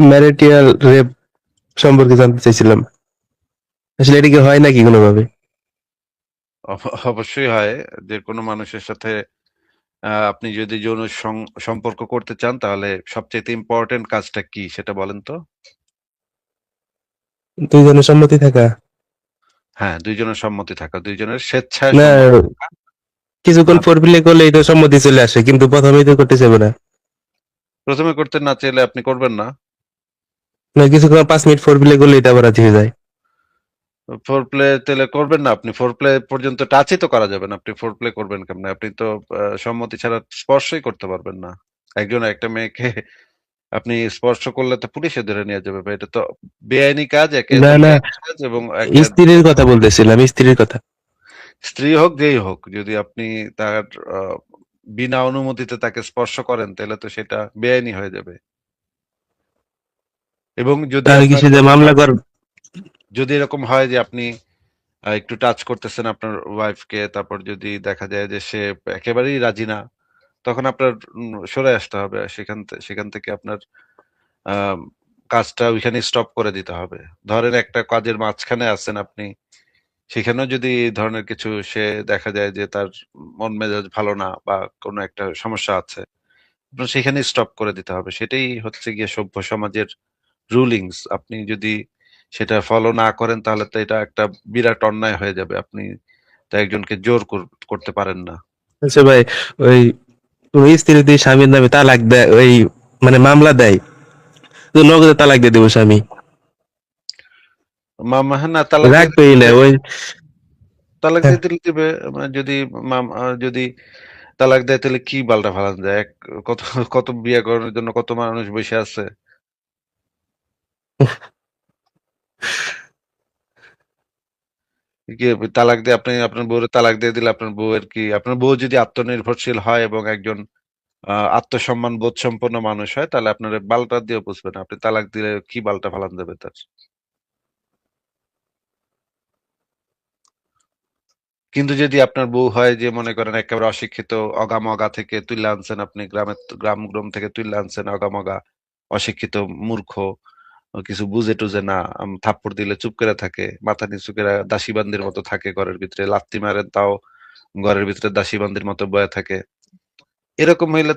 Marital rape সম্পর্কে জানতে চাইছিলাম। আসলে এটা কি হয় নাকি কোনোভাবে? অবশ্যই হয়। যে কোনো মানুষের সাথে আপনি যদি যৌন সম্পর্ক করতে চান তাহলে সবচেয়ে ইম্পর্টেন্ট কাজটা কি সেটা বলেন তো? দুইজনের সম্মতি থাকা? হ্যাঁ, দুইজনের সম্মতি থাকা, দুইজনের স্বেচ্ছায় না, সম্মতি থাকা। কিছুক্ষণ আর ফোরপ্লে করলেই তো সম্মতি চলে আসে, কিন্তু প্রথমেই তো করতে চাইবে না। প্রথমে করতে না চাইলে আপনি করবেন না। না, কিছুক্ষণ 5 মিনিট ফোরপ্লে করলেই তো আবার রাজি হয়ে যায়। ফোর প্লে তাহলে করবেন না, আপনি ফোর প্লে পর্যন্ত টাচই তো করা যাবে না, আপনি ফোর প্লে করবেন কেমনে? আপনি তো সম্মতি ছাড়া স্পর্শই করতে পারবেন না। একজন একটা মেয়েকে আপনি স্পর্শ করলে তো পুলিশে ধরে নিয়ে যাবে ভাই, এটা তো বেআইনি কাজ, একে না তো না, বেআইনি কাজ এবং একটা স্ত্রীর কথা বলতেছিলাম, স্ত্রীর কথা। স্ত্রী হোক যেই হোক, যদি আপনি তার আহ, বিনা অনুমতিতে তাকে স্পর্শ করেন তাহলে তো সেটা বেআইনি হয়ে যাবে। এবং যদি তাহলে কি আপনার সে যে মামলা কর? যদি এরকম হয় যে আপনি একটু টাচ করতেছেন আপনার ওয়াইফকে, তারপর যদি দেখা যায় যে সে একেবারেই রাজি না, তখন আপনার সরে আসতে হবে সেখান থেকে আপনার আহ কাজটা ওইখানে স্টপ করে দিতে হবে। ধরেন একটা কাজের মাঝখানে আছেন আপনি, সেখানেও যদি এই ধরনের কিছু সে দেখা যায় যে তার মন মেজাজ ভালো না বা কোনো একটা সমস্যা আছে, আপনার সেখানে স্টপ করে দিতে হবে। সেটাই হচ্ছে গিয়ে সভ্য সমাজের রুলিংস। আপনি যদি সেটা ফলো না করেন তাহলে তো এটা একটা বিরাট অন্যায় হয়ে যাবে। আপনি তো একজনকে জোর করতে পারেন না। আচ্ছা ভাই, ওই ওই স্ত্রী যদি স্বামীর নামে তালাক দেয়, ওই মানে মামলা দেয়, তো নগদে তালাক দিয়ে দেবো স্বামী, মামা, হ্যাঁ, না, তালাক দিয়ে দিলে রাখবেই না দিবে। ওই। তালাক হ্যাঁ, দিয়ে দিলে দিবে। যদি যদি তালাক দেয় তাহলে কি বালটা ফালান যায়? কত কত বিয়ে করার জন্য কত মানুষ বসে আছে। কি তালাক দিয়ে আপনি আপনার বউয়ের তালাক দিয়ে দিলে আপনার বউয়ের কি, আপনার বউ যদি আত্মনির্ভরশীল হয় এবং একজন আত্মসম্মান বোধ সম্পন্ন মানুষ হয় তাহলে আপনার বালটা দিয়ে বুঝবেন, আপনি তালাক দিলে কি বালটা ফালান যাবে তার। কিন্তু যদি আপনার বউ হয় যে মনে করেন একেবারে অশিক্ষিত, অগামগা থেকে তুলে আনছেন আপনি, গ্রাম থেকে তুলে আনছেন অগামগা, অশিক্ষিত, মূর্খ, কিছু বুঝে টুঝে না, থাপ্পড় দিলে চুপ করে থাকে, মাথা নিচু করে দাসীবান্দির মতো থাকে, ঘরের ভিতরে লাত্তি মারেন তাও ঘরের ভিতরে দাসীবান্দির মতো বয়ে থাকে, এরকম হইলে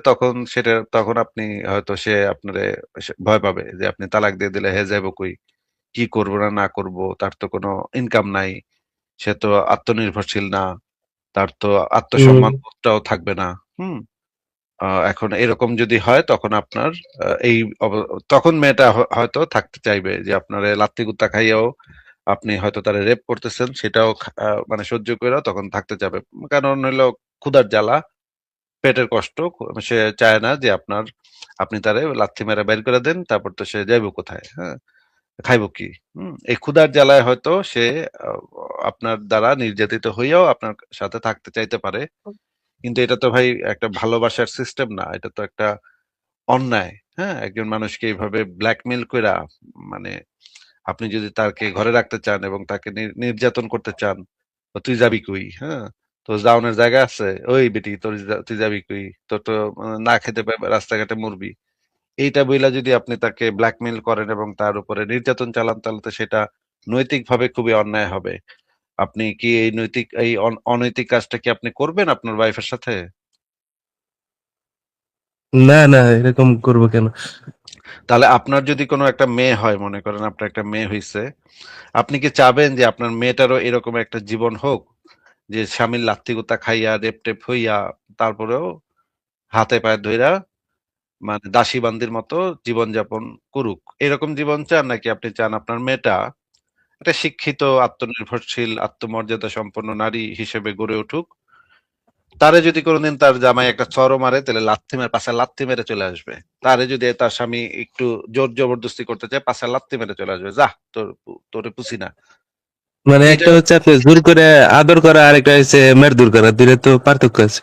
তখন আপনি হয়তো সে আপনারে ভয় পাবে যে আপনি তালাক দিয়ে দিলে হে যাইব কই, কি করবো না না করব, তার তো কোনো ইনকাম নাই, সে তো আত্মনির্ভরশীল না, তার তো হম। আত্মসম্মান বোধটাও থাকবে না। হুম। এখন এরকম যদি হয় তখন আপনার তখন মেয়েটা হয়তো থাকতে চাইবে যে আপনার লাত্তি গুত্তা খাইয়াও আপনি হয়তো তারা রেপ করতেছেন, সেটাও মানে সহ্য করেও তখন থাকতে যাবে। কারণ হলো ক্ষুধার জ্বালা, পেটের কষ্ট, সে চায় না যে আপনি তারে লাথি মেরে বের করে দেন, তারপর তো সে যাইব কোথায়? হ্যাঁ, খাইব কি? এই ক্ষুধার জ্বালায় হয়তো সে আহ, আপনার দ্বারা নির্যাতিত হইয়াও আপনার সাথে থাকতে চাইতে পারে। কিন্তু এটা তো ভাই একটা ভালোবাসার সিস্টেম না, এটা তো একটা অন্যায়। হ্যাঁ, একজন মানুষকে এইভাবে ব্ল্যাকমেল কইরা, মানে আপনি যদি তাকে ঘরে রাখতে চান এবং তাকে নির্যাতন করতে চান, তো তুই যাবি কই? হ্যাঁ, তো যাওনের জায়গা আছে? ওই বেটি তুই যাবি কই? তোর তো না খেতে রাস্তাঘাটে মরবি। এইটা বইলা যদি আপনি তাকে ব্ল্যাকমেইল করেন এবং তার উপরে নির্যাতন চালান তাহলে তো সেটা নৈতিকভাবে খুবই অন্যায় হবে। আপনি কি এই অনৈতিক কাজটা কি আপনি করবেন আপনার ওয়াইফের সাথে? না না, এরকম করবো কেন? তাহলে আপনার যদি কোনো একটা মেয়ে হয়, মনে করেন আপনার একটা মেয়ে হইছে, আপনি কি চাবেন যে আপনার মেয়েটারও এরকম একটা জীবন হোক, যে স্বামীর লাত্তিগুতা খাইয়া রেপ টেপ হইয়া তারপরেও হাতে পায়ে ধইরা মানে দাসী বান্দির মতো জীবনযাপন করুক? এরকম জীবন চান, নাকি আপনি চান আপনার মেয়েটা একটা শিক্ষিত, আত্মনির্ভরশীল, আত্মমর্যাদা সম্পন্ন নারী হিসেবে গড়ে উঠুক? তারে যদি কোনোদিন তার জামাই একটা চড়ও মারে তাহলে পাশে লাথি মেরে চলে আসবে। তারে যদি তার স্বামী একটু জোর জবরদস্তি করতে চায় পাশে লাথি মেরে চলে আসবে, যা তোরে পুছি না। মানে এইটা একটা হচ্ছে আপনি জোর করে আদর করা, আর একটা হচ্ছে মারধর করা, দুইটা তো পার্থক্য আছে।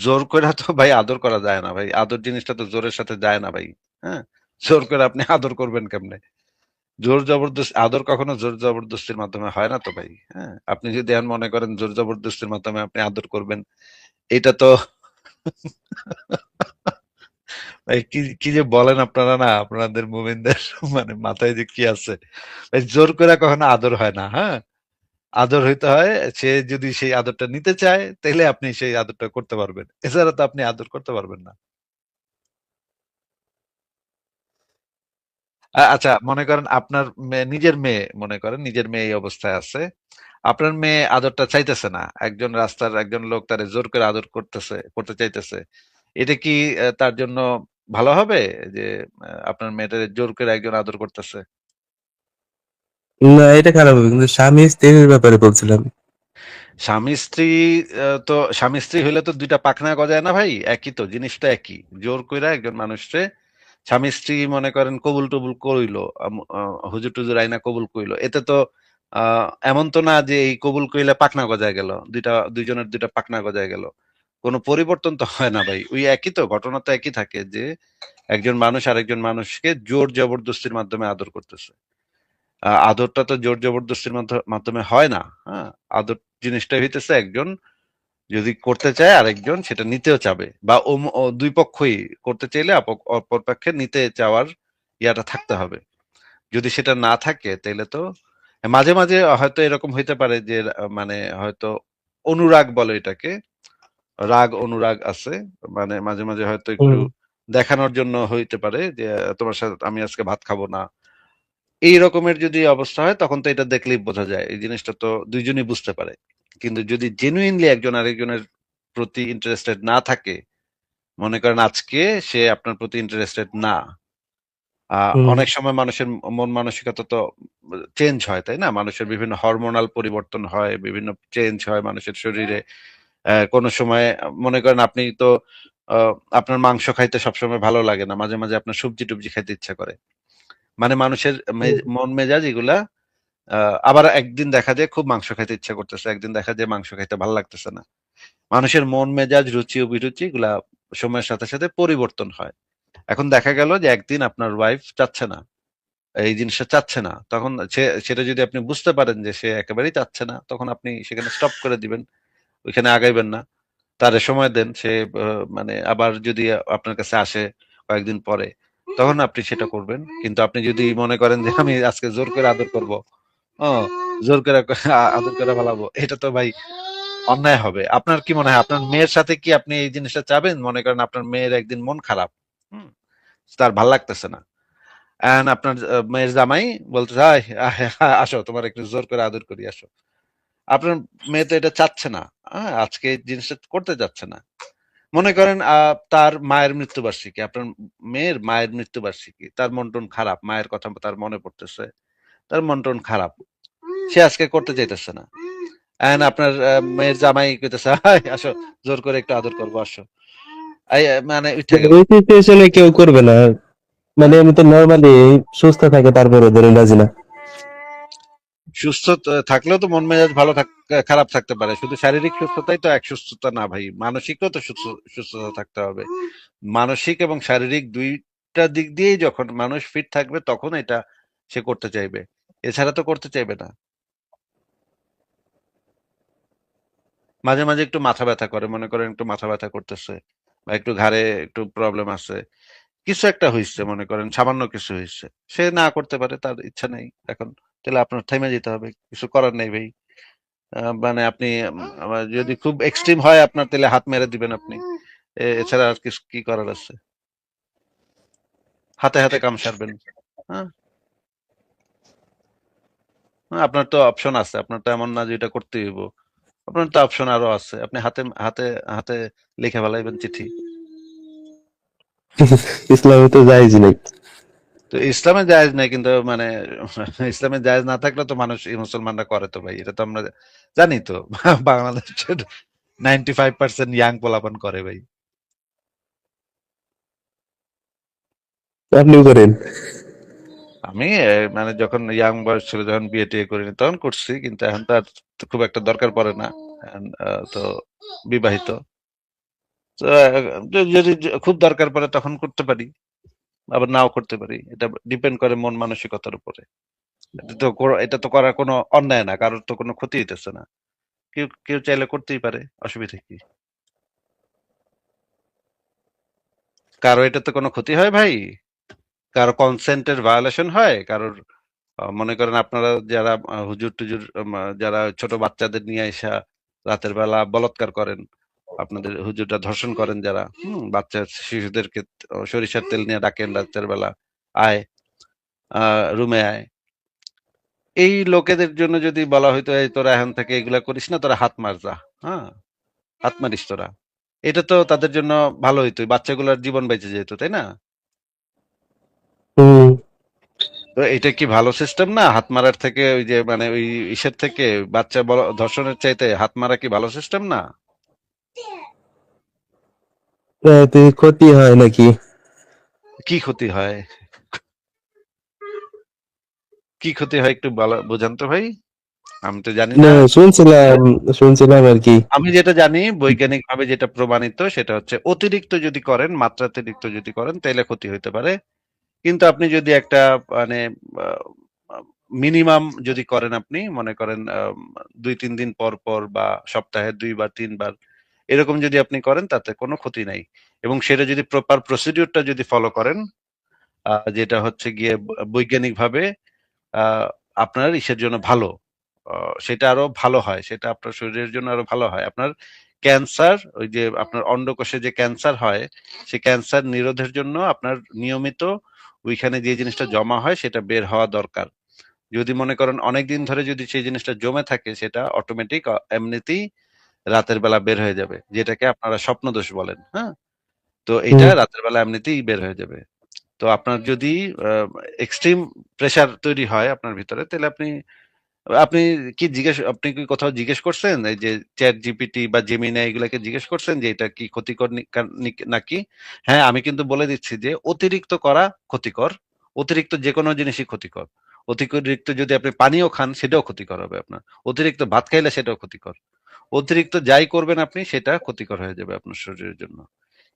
জোর করে তো ভাই আদর করা যায় না ভাই, আদর জিনিসটা তো জোরের সাথে যায় না ভাই। হ্যাঁ, জোর করে আপনি আদর করবেন কেমনে? জোর জবরদস্তি আদর কখনো জোর জবরদস্তির মাধ্যমে হয় না তো ভাই। হ্যাঁ, আপনি যদি এখন মনে করেন জোর জবরদস্তির মাধ্যমে আপনি আদর করবেন, এটা তো ভাই কি কি যে বলেন আপনারা, না আপনাদের মোমেনদের মানে মাথায় যে কি আছে। ভাই জোর করে কখনো আদর হয় না, হ্যাঁ। আদর হইতে হয়, সে যদি সেই আদরটা নিতে চায় তাহলে আপনি সেই আদরটা করতে পারবেন, এছাড়া তো আপনি আদর করতে পারবেন না। আচ্ছা, মনে করেন আপনার নিজের মেয়ে, মনে করেন নিজের মেয়ে এই অবস্থায় আছে, আপনার মেয়ে আদরটা চাইতেছে না, একজন রাস্তার একজন লোক তারে জোর করে আদর করতে চাইতেছে, এটা কি তার জন্য ভালো হবে যে আপনার মেয়েটা জোর করে একজন আদর করতেছে? না, এটা খারাপ হবে, কিন্তু স্বামী স্ত্রীর ব্যাপারে বলছিলাম। স্বামী স্ত্রী, তো স্বামী স্ত্রী হইলে তো দুইটা পাখনা গজায় না ভাই, একই তো, জিনিসটা একই। জোর কইরা একজন মানুষকে, স্বামী স্ত্রী মনে করেন কবুল টবুল কইলো, হুজুর টুজুর আইনা কবুল কইলো, এতে তো এমন তো না যে এই কবুল কইলে পাখনা গজায় গেল, দুইজনের দুইটা পাখনা গজায় গেল, কোনো পরিবর্তন তো হয় না ভাই, ওই একই তো, ঘটনা তো একই থাকে যে একজন মানুষ আরেকজন মানুষকে জোর জবরদস্তির মাধ্যমে আদর করতেছে। আদরটা তো জোর জবরদস্তির মাধ্যমে হয় না, হ্যাঁ। আদর জিনিসটা হইতেছে একজন যদি করতে চায় আরেকজন সেটা নিতেও চাবে, বা দুই পক্ষই করতে চাইলে অপর পক্ষে নিতে চাওয়ার ইয়াটা থাকতে হবে। যদি সেটা না থাকে তাহলে তো মাঝে মাঝে হয়তো এরকম হইতে পারে যে মানে হয়তো অনুরাগ বলে এটাকে, রাগ অনুরাগ আছে, মানে মাঝে মাঝে হয়তো একটু হুম। দেখানোর জন্য হইতে পারে যে তোমার সাথে আমি আজকে ভাত খাবো না, এই রকমের যদি অবস্থা হয় তখন তো এটা দেখলেই বোঝা যায়, এই জিনিসটা তো দুইজনই বুঝতে পারে। কিন্তু যদি জেনুইনলি একজন আরেকজনের প্রতি ইন্টারেস্টেড না থাকে, মনে করেন আজকে সে আপনার প্রতি ইন্টারেস্টেড না, হুম। অনেক সময় মানুষের মন মানসিকতা তো চেঞ্জ হয়, তাই না? মানুষের বিভিন্ন হরমোনাল পরিবর্তন হয়, বিভিন্ন চেঞ্জ হয় মানুষের শরীরে। কোনো সময় মনে করেন আপনি তো আহ, আপনার মাংস খাইতে সবসময় ভালো লাগে না, মাঝে মাঝে আপনার সবজি টবজি খাইতে ইচ্ছা করে, মানে মানুষের মন মেজাজ এগুলা। আবার একদিন দেখা যায় খুব মাংস খাইতে ইচ্ছা করতেছে, একদিন দেখা যায় মাংস খাইতে ভালো লাগতেছে না। মানুষের মন মেজাজ রুচি অভিরুচি এগুলা সময়ের সাথে সাথে পরিবর্তন হয়। এখন দেখা গেল যে একদিন আপনার ওয়াইফ চাচ্ছে না, এই জিনিসটা চাচ্ছে না, তখন সেটা যদি আপনি বুঝতে পারেন যে সে একেবারেই চাচ্ছে না, তখন আপনি সেখানে স্টপ করে দিবেন, ওইখানে আগাইবেন না, তারে সময় দেন। সে মানে আবার যদি আপনার কাছে আসে কয়েকদিন পরে, তখন আপনি সেটা করবেন। কিন্তু আপনি যদি মনে করেন যে আমি আজকে জোর করে আদর করব, ও জোর করে আদর করে ফেলাবো, এটা তো ভাই অন্যায় হবে। আপনার কি মনে হয় আপনার মেয়ের সাথে কি আপনি এই জিনিসটা চাবেন? মনে করেন আপনার মেয়ের একদিন মন খারাপ, হুম, তার ভাল লাগতেছে না, এন্ড আপনার মেয়ের জামাই বলতে চায় আসো তোমার একটু জোর করে আদর করি, আসো। আপনার মেয়ে তো এটা চাচ্ছে না, আজকে এই জিনিসটা করতে যাচ্ছে না। মনে করেন তার মায়ের মৃত্যুবার্ষিকী, আপনার মেয়ের মায়ের মৃত্যুবার্ষিকী, তার মন টন খারাপ, মায়ের কথা তার মনে পড়তেছে, তার মন টন খারাপ, সে আজকে করতে চাইতেছে না, এন্ড আপনার মেয়ের জামাই কইতেছে আসো জোর করে একটু আদর করবো, আসো, মানে উঠে গেল। ওই সিচুয়েশনে কেউ করবে না, মানে হ্যাঁ, আমি তো নর্মালি সুস্থ থাকে তারপরে ধরেন রাজি না। সুস্থ থাকলেও তো মন মেজাজ ভালো খারাপ থাকতে পারে, শুধু শারীরিক সুস্থতাই তো এক সুস্থতা না ভাই, মানসিকও তো সুস্থতা থাকতে হবে। মানসিক এবং শারীরিক দুইটা দিক দিয়েই যখন মানুষ ফিট থাকবে তখন এটা সে করতে চাইবে, এছাড়া তো করতে চাইবে না। মাঝে মাঝে একটু মাথা ব্যথা করে, মনে করেন একটু মাথা ব্যথা করতেছে, বা একটু ঘাড়ে একটু প্রবলেম আছে, কিছু একটা হয়েছে, মনে করেন সামান্য কিছু হয়েছে, সে না করতে পারে, তার ইচ্ছা নেই এখন, তাহলে আপনার থেমে যেতে হবে, কিছু করার নেই ভাই। মানে আপনি যদি খুব এক্সট্রিম হয় আপনার, তাহলে হাত মেরে দিবেন আপনি, এছাড়া আর কিছু কি করার আছে, হাতে হাতে কাম সারবেন। হ্যাঁ, হ্যাঁ, আপনার তো অপশন আছে, আপনার তো এমন না যে এটা করতে হইব, আপনার তো অপশন আরো আছে, আপনি হাতে হাতে হাতে লিখে ফেলাইবেন চিঠি। ইসলামে তো জায়েজই নাই। তো ইসলামে জায়েজ নাই, কিন্তু মানে ইসলামে জায়েজ না থাকলে তো মানুষ, এই মুসলমানরা করে তো ভাই, এটা তো আমরা জানি তো। বাংলাদেশের 95% ইয়াং পোলাপান করে ভাই। আপনিও করেন? আমি মানে যখন ইয়াং বয়স ছিল, যখন বিয়ে টিয়ে করিনি তখন করছি, কিন্তু এখন তো আর খুব একটা দরকার পড়ে না। এখন, তো বিবাহিত, তো যদি খুব দরকার পড়ে তখন করতে পারি, আবার নাও করতে পারি, এটা ডিপেন্ড করে মন মানসিকতার উপরে। এটা তো করার কোনো অন্যায় না, কারোর তো কোনো ক্ষতি হইতেছে না, কেউ কেউ চাইলে করতেই পারে, অসুবিধা কি? কারো এটাতে কোনো ক্ষতি হয় ভাই? কারো কনসেন্টের ভায়োলেশন হয়? কারোর মনে করেন আপনারা যারা হুজুর-টুজুর যারা ছোট বাচ্চাদের নিয়ে আইসা রাতের বেলা বলাৎকার করেন, আপনাদের হুজুররা ধর্ষণ করেন যারা, বাচ্চা শিশুদেরকে সরিষার তেল নিয়ে ডাকেন রাতের বেলা, "আয়, রুমে আয়।" এই লোকেদের জন্য যদি বলা হইতো, "এই তোরা এখন থেকে এগুলা করিস না, তোরা হাত মার যা। হ্যাঁ? হাত মারিস তোরা।" এটা তো তাদের জন্য ভালো হইতো। বাচ্চাগুলোর জীবন বেঁচে যেত, তাই না? হুম। তো এটা কি ভালো সিস্টেম না? হাত মারার থেকে ওই যে মানে ওই ইসের থেকে বাচ্চা ধর্ষণের চাইতে হাত মারা কি ভালো সিস্টেম না? এতে ক্ষতি হয় নাকি? কি ক্ষতি হয়? কি ক্ষতি হয় একটু বলা বোঝান তো ভাই? আমি তো জানি না, না। শুনছিলাম আর কি। আমি যেটা জানি বৈজ্ঞানিকভাবে যেটা প্রমাণিত সেটা হচ্ছে অতিরিক্ত যদি করেন, মাত্রাতিরিক্ত যদি করেন তাইলে ক্ষতি হইতে পারে। কিন্তু আপনি যদি একটা মানে মিনিমাম যদি করেন আপনি মনে করেন ২-৩ দিন পর পর বা সপ্তাহে ২ বার ৩ বার এরকম যদি আপনি করেন তাতে কোনো ক্ষতি নাই। এবং সেটা যদি প্রপার প্রসিডিউরটা যদি ফলো করেন যেটা হচ্ছে গিয়ে বৈজ্ঞানিকভাবে আ আপনার ইসের জন্য ভালো। অ সেটা আরো ভালো হয়। সেটা আপনার শরীরের জন্য আরো ভালো হয়। আপনার ক্যান্সার ওই যে আপনার অন্ডকোষে যে ক্যান্সার হয়, সে ক্যান্সার নিরোধের জন্য আপনার নিয়মিত ওইখানে যে জিনিসটা জমা হয় সেটা বের হওয়া দরকার। যদি মনে করেন অনেকদিন ধরে যদি সেই জিনিসটা জমে থাকে সেটা অটোমেটিক এমনিতেই রাতের বেলা বের হয়ে যাবে। যেটাকে আপনারা স্বপ্নদোষ বলেন, হ্যাঁ? তো এটা হুম। রাতের বেলা এমনিতেই বের হয়ে যাবে। তো আপনার যদি আ এক্সট্রিম প্রেশার তৈরি হয় আপনার ভিতরে তাইলে আপনি আপনি আপনি কি কোথাও জিজ্ঞেস করছেন? এই যে ChatGPT বা Gemini এগুলাকে জিজ্ঞেস করছেন যে এটা কি ক্ষতিকর নাকি? হ্যাঁ, আমি কিন্তু বলে দিচ্ছি যে অতিরিক্ত করা ক্ষতিকর। অতিরিক্ত যেকোনো জিনিসই ক্ষতিকর। অতিরিক্ত যদি আপনি পানিও খান সেটাও ক্ষতিকর হবে আপনার। অতিরিক্ত ভাত খাইলে সেটাও ক্ষতিকর। অতিরিক্ত যাই করবেন আপনি সেটা ক্ষতিকর হয়ে যাবে আপনার শরীরের জন্য।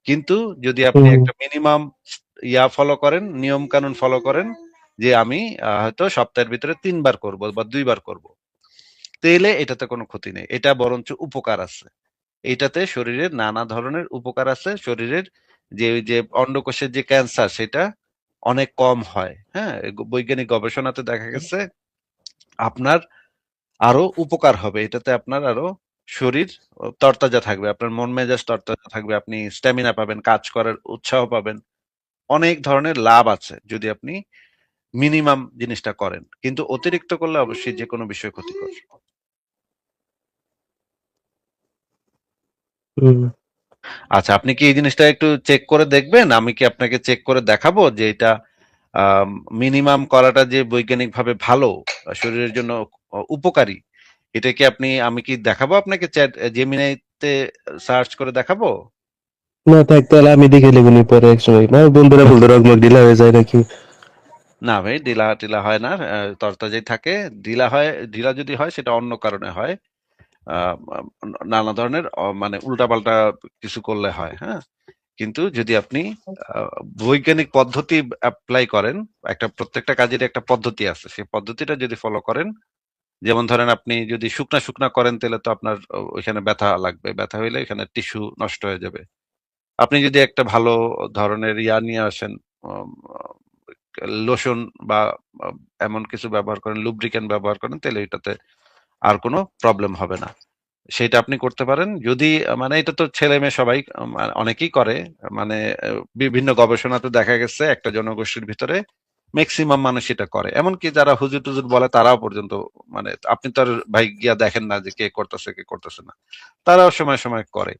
কিন্তু যদি আপনি হুম। একটা মিনিমাম ফলো করেন, নিয়ম কানুন ফলো করেন যে আমি হয়তো সপ্তাহের ভিতরে ৩ বার করব বা ২ বার করব। তেলে এটাতে কোনো ক্ষতি নেই। এটা বরঞ্চ উপকার আছে। এইটাতে শরীরের নানা ধরনের উপকার আছে। শরীরের যে ওই যে অন্ডকোষের যে ক্যান্সার সেটা অনেক কম হয়। হ্যাঁ? বৈজ্ঞানিক গবেষণাতে দেখা গেছে আপনার আরো উপকার হবে। এটাতে আপনার আরো শরীর তরতাজা থাকবে। আপনার মন মেজাজ তরতাজা থাকবে। আপনি স্ট্যামিনা পাবেন, কাজ করার উৎসাহ পাবেন। অনেক ধরনের লাভ আছে যদি আপনি মিনিমাম জিনিসটা করেন। কিন্তু অতিরিক্ত করলে অবশ্যই যেকোনো বিষয় ক্ষতিকর। হুম। আচ্ছা, আপনি কি এই জিনিসটা একটু চেক করে দেখবেন? আমি কি আপনাকে চেক করে দেখাবো যে এটা মিনিমাম করাটা যে বৈজ্ঞানিকভাবে ভালো, শরীরের জন্য উপকারী। এটা কি আমি কি দেখাবো আপনাকে জেমিনাইতে সার্চ করে দেখাবো? না থাক, তাহলে আমি দেখে নেবনি পরে এক সময়। না, বন্ধুরা বলতো রগমগ ঢিলা হয়ে যায় নাকি? না ভাই, ঢিলা হয় না। তরতাজাই থাকে। ঢিলা যদি হয় সেটা অন্য কারণে হয়। আ নানা ধরনের মানে উল্টাপাল্টা কিছু করলে হয়, হ্যাঁ? কিন্তু যদি আপনি আ বৈজ্ঞানিক পদ্ধতি এপ্লাই করেন, প্রত্যেকটা কাজেরই একটা পদ্ধতি আছে। সেই পদ্ধতিটা যদি ফলো করেন, যেমন ধরেন আপনি যদি শুকনা করেন তাহলে তো আপনার ওইখানে ব্যথা লাগবে। ব্যথা হইলে এখানে টিস্যু নষ্ট হয়ে যাবে। আপনি যদি একটা ভালো ধরনের নিয়ে আসেন, আম লোশন বা আ এমন কিছু ব্যবহার করেন, লুব্রিক্যান্ট ব্যবহার করেন তাহলে এটাতে আর কোনো প্রবলেম হবে না। সেটা আপনি করতে পারেন। যদি মানে এটা তো ছেলে-মেয়ে সবাই অনেকেই করে। মানে বিভিন্ন গবেষণাতে দেখা গেছে একটা জনগোষ্ঠীর ভিতরে মেক্সিমাম মানুষ এটা করে। এমনকি যারা হুজুর-টুজুর বলে তারাও পর্যন্ত মানে আপনি তো আর ভাই গিয়া দেখেন না যে কে করতেছে না। তারাও সময় করে।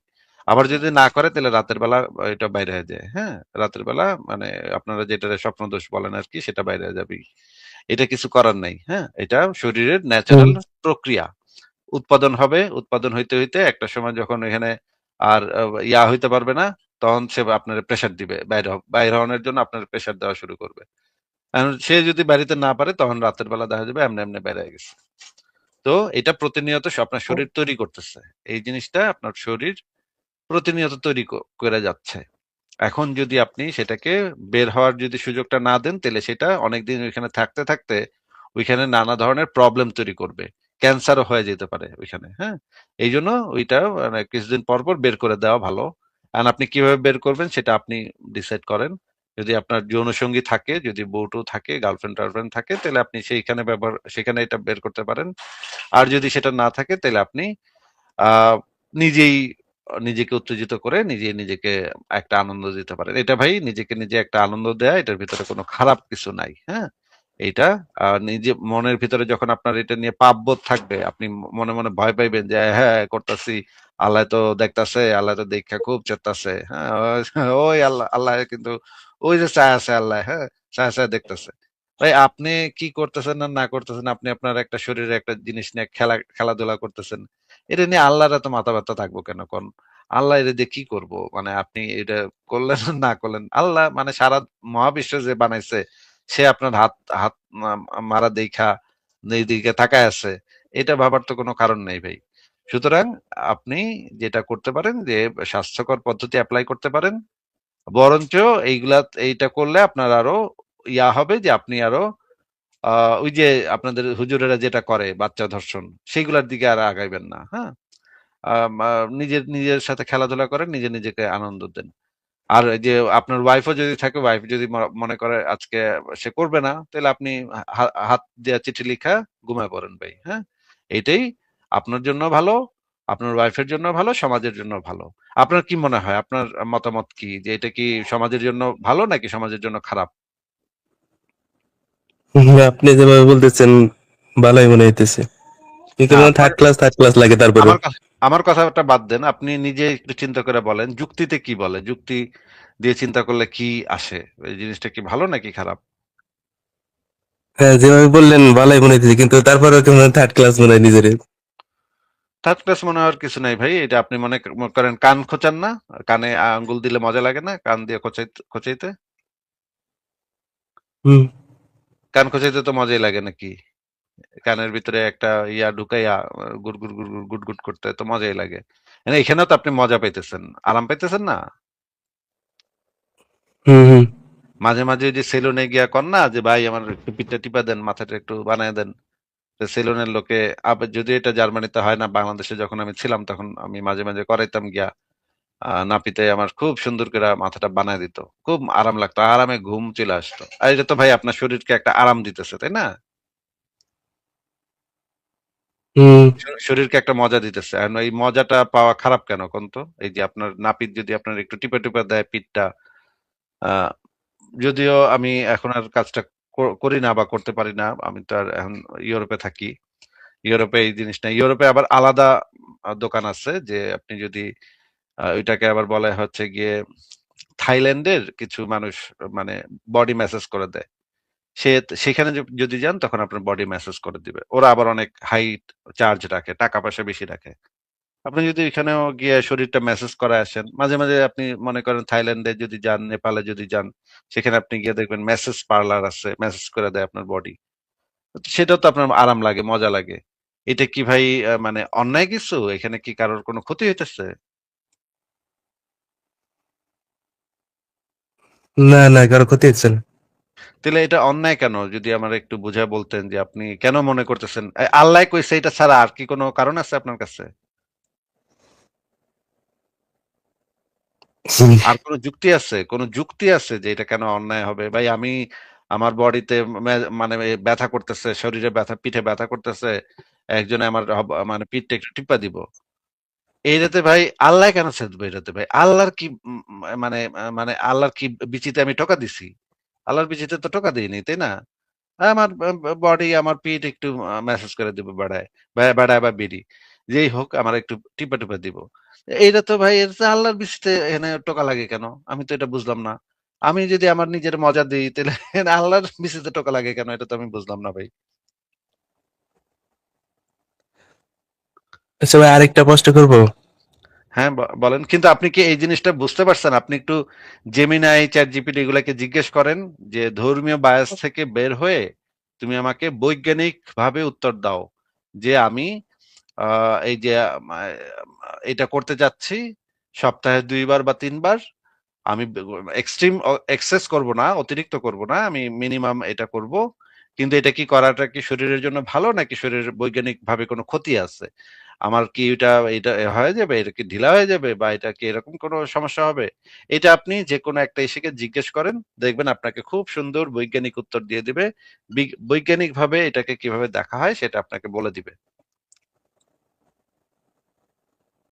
আবার যদি না করে তাহলে রাতের বেলা এটা বাইরে হয়ে যায়। হ্যাঁ? রাতের বেলা মানে আপনারা যেটারে স্বপ্নদোষ বলেন আরকি সেটা বাইরে হয়ে যাবেই। এটা কিছু করার নাই। হ্যাঁ? এটা শরীরের হুম। ন্যাচারাল প্রক্রিয়া। উৎপাদন হবে। উৎপাদন হইতে একটা সময় যখন এখানে আর হইতে পারবে না, তখন সে আপনারে প্রেশার দিবে। বাইর হওয়ানোর জন্য আপনার প্রেশার দেওয়া শুরু করবে। এখন সে যদি বাড়িতে না পারে তখন রাতের বেলা দেখা যাবে এমনি বের হয়ে গেছে। তো এটা প্রতিনিয়ত আপনার শরীর তৈরি করতেছে। এই জিনিসটা আপনার শরীর প্রতিনিয়ত তৈরি করে যাচ্ছে। এখন যদি আপনি সেটাকে বের হওয়ার যদি সুযোগটা না দেন তাহলে সেটা অনেকদিন ওইখানে থাকতে ওইখানে নানা ধরনের প্রবলেম তৈরি করবে। ক্যান্সারও হয়ে যেতে পারে ওইখানে, হ্যাঁ? এইজন্য ওইটা মানে কিছুদিন পর বের করে দেওয়া ভালো। আর আপনি কিভাবে বের করবেন সেটা আপনি ডিসাইড করেন। যদি আপনার যৌনসঙ্গী থাকে, যদি বউ-টউ থাকে, গার্লফ্রেন্ড-টার্লফ্রেন্ড থাকে, তাহলে আপনি সেখানে এটা বের করতে পারেন। আর যদি সেটা না থাকে তাহলে আপনি নিজেই নিজেকে উত্তেজিত করে নিজেকে একটা আনন্দ দিতে পারেন। এটা ভাই নিজেকে নিজে একটা আনন্দ দেয়া, এটার ভিতরে কোনো খারাপ কিছু নাই। হ্যাঁ, এইটা নিজে মনের ভিতরে যখন আপনার এটা নিয়ে পাপবোধ থাকবে, আপনি মনে মনে ভয় পাইবেন যে হ্যাঁ করতেছি, আল্লাহ তো দেখতাছে, আল্লাহ তো দেখা খুব চেতাছে। হ্যাঁ, ওই আল্লাহ আল্লাহ কিন্তু ওই যে চায় আছে আল্লাহ, হ্যাঁ, চায় চায় দেখতেছে। ভাই আপনি কি করতেছেন না না করতেছেন, আপনি আপনার একটা শরীরে একটা জিনিস নিয়ে খেলাধুলা করতেছেন, এটা নিয়ে আল্লাহর এত মাথা ব্যথা থাকবো কেন কোন? আল্লাহ এটা দিয়ে কি করব? মানে আপনি এটা করলেন আর না করলেন, আল্লাহ মানে সারা মহাবিশ্ব যে বানাইছে, সে আপনার হাত হাত মারা দেখা দিকে তাকায় আছে, এটা ভাবার তো কোনো কারণ নেই ভাই। সুতরাং আপনি যেটা করতে পারেন যে স্বাস্থ্যকর পদ্ধতি অ্যাপ্লাই করতে পারেন, বরঞ্চ এইটা করলে আপনার আরো হবে যে আপনি আরো ওই যে আপনাদের হুজুরেরা যেটা করে বাচ্চা ধর্ষণ, সেইগুলার দিকে আর আগাইবেন না। হ্যাঁ, নিজের নিজের সাথে খেলাধুলা করেন, নিজেকে আনন্দ দেন। আর এই যে আপনার ওয়াইফও যদি থাকে, ওয়াইফ যদি মনে করে আজকে সে করবে না, তাহলে আপনি হাত দেয়া চিঠি লিখা ঘুমায় পড়েন ভাই। হ্যাঁ, এটাই আপনার জন্য ভালো, আপনার ওয়াইফের জন্য ভালো, সমাজের জন্য ভালো। আপনার কি মনে হয়, আপনার মতামত কি, যে এটা কি সমাজের জন্য ভালো নাকি সমাজের জন্য খারাপ? আপনি যেভাবে বলতেছেন ভালোই মনে হইতেছে, কিন্তু না আপনার, থার্ড ক্লাস লাগে তারপরে। আমার কথা আমার কথাটা বাদ দেন, আপনি নিজে একটু চিন্তা করে বলেন যুক্তিতে কি বলে, যুক্তি দিয়ে চিন্তা করলে কি আসে, এই জিনিসটা কি ভালো নাকি খারাপ? হ্যাঁ, যেভাবে বললেন ভালোই মনে হইতেছে, কিন্তু তারপরেও কেমন থার্ড ক্লাস মনে হয় নিজের। থার্ড ক্লাস মনে হওয়ার কিছু নাই ভাই, এটা আপনি মনে করেন কান খোঁচান না, কানে আঙ্গুল দিলে মজা লাগে না কান দিয়ে খোঁচাইতে? হুম। কান খোঁচাইতে তো মজাই লাগে নাকি? কানের ভিতরে একটা ঢুকাইয়া গুড় গুড় গুড় গুড় গুট গুট করতে তো মজাই লাগে। মানে এখানেও তো আপনি মজা পাইতেছেন, আরাম পাইতেছেন না? হুম। হুম। মাঝে মাঝে ওই যে সেলুনে গিয়া কর না যে ভাই আমার একটু পিঠটা টিপা দেন, মাথাটা একটু বানায় দেন। সেলুনের লোকে, আবার যদি এটা জার্মানিতে হয় না, বাংলাদেশে যখন আমি ছিলাম তখন আমি মাঝে মাঝে করাইতাম গিয়া। নাপিতে আমার খুব সুন্দর করে মাথাটা বানায় দিত, খুব আরাম লাগতো, আরামে ঘুম চলে আসতো। আর এটা তো ভাই আপনার শরীরকে একটা আরাম দিতেছে, তাই না? হুম। শরীরকে একটা মজা দিতেছে, আর এই মজাটা পাওয়া খারাপ কেন কোন তো? এই যে আপনার নাপিত যদি আপনার একটু টিপে টিপে দেয় পিঠটা, আহ যদিও আমি এখন আর কাজটা করি না বা করতে পারি না, আমি তো আর এখন ইউরোপে থাকি। ইউরোপে এই জিনিসটা, ইউরোপে আবার আলাদা দোকান আছে, যে আপনি যদি ওইটাকে আবার বলে হচ্ছে গিয়ে থাইল্যান্ডের কিছু মানুষ মানে বডি ম্যাসাজ করে দেয়। সে সেখানে যদি যান তখন আপনার বডি ম্যাসাজ করে দিবে। ওরা আবার অনেক হাই চার্জ রাখে, টাকা পয়সা বেশি রাখে। আপনি যদি এখানেও গিয়ে শরীরটা ম্যাসাজ করে আসেন, মাঝে মাঝে আপনি মনে করেন থাইল্যান্ডে যদি যান, নেপালে যদি যান, সেখানে আপনি গিয়ে দেখবেন ম্যাসাজ পার্লার আছে, ম্যাসাজ করে দেয় আপনার বডি। সেটাও তো আপনার আরাম লাগে, মজা লাগে। এটা কি ভাই মানে অন্যায় কিছু? এখানে কি কারোর কোনো ক্ষতি হইতেছে? না না, কারো ক্ষতি হচ্ছে না। তাহলে এটা অন্যায় কেন? যদি আমার একটু বুঝায় বলতেন যে আপনি কেন মনে করতেছেন আল্লাহ কইছে এটা ছাড়া আর কি কোনো কারণ আছে আপনার কাছে? হুম। আর কোনো যুক্তি আছে? কোনো যুক্তি আছে যে এটা কেন অন্যায় হবে? ভাই আমি আমার বডিতে মানে ব্যথা করতেছে, শরীরে ব্যথা, পিঠে ব্যথা করতেছে। একজনে আমার মানে পিঠটা একটু টিপা দিব। এইটাতে ভাই আল্লাহ কেন ছেড়ে দিবে এটাতে ভাই? আল্লাহর কি মানে মানে আল্লাহর কি বিচিতে আমি টোকা দিছি? আল্লাহর বিচিতে তো টোকা দিইনি, তাই না? আমার বডি, আমার পিঠ একটু ম্যাসাজ করে দিব বেড়ায়, বেড়ায় বা বিড়ি। যেই হোক আমার একটু টিপা টিপা দিব। এইটা তো ভাই এটা তো আল্লাহর বিচিতে এখানে টোকা লাগে কেন? আমি তো এটা বুঝলাম না। আমি যদি আমার নিজের মজা দেই তাহলে আল্লাহর বিচিতে টোকা লাগে কেন? এটা তো আমি বুঝলাম না ভাই। আচ্ছা ভাই, আরেকটা প্রশ্ন করবো। হ্যাঁ, বলেন। কিন্তু আপনি কি এই জিনিসটা বুঝতে পারছেন? আপনি একটু জেমিনাই, চ্যাটজিপিটি এগুলাকে জিজ্ঞেস করেন যে ধর্মীয় বায়াস থেকে বের হয়ে তুমি আমাকে বৈজ্ঞানিকভাবে উত্তর দাও যে আমি এই যে এটা করতে যাচ্ছি সপ্তাহে ২ বার বা ৩ বার। আমি এক্সট্রিম এক্সেস করব না, অতিরিক্ত করব না। আমি মিনিমাম এটা করব। কিন্তু এটা কি করাটা কি শরীরের জন্য ভালো নাকি শরীরের বৈজ্ঞানিকভাবে কোনো ক্ষতি আছে? আমার কি এটা হয়ে যাবে, এটা কি ঢিলা হয়ে যাবে, বা এটা কি এরকম কোনো সমস্যা হবে? এটা আপনি যে কোনো একটা এসেকে জিজ্ঞেস করেন, দেখবেন আপনাকে খুব সুন্দর বৈজ্ঞানিক উত্তর দিয়ে দিবে। বৈজ্ঞানিক ভাবে এটাকে কিভাবে দেখা হয় সেটা আপনাকে বলে দিবে।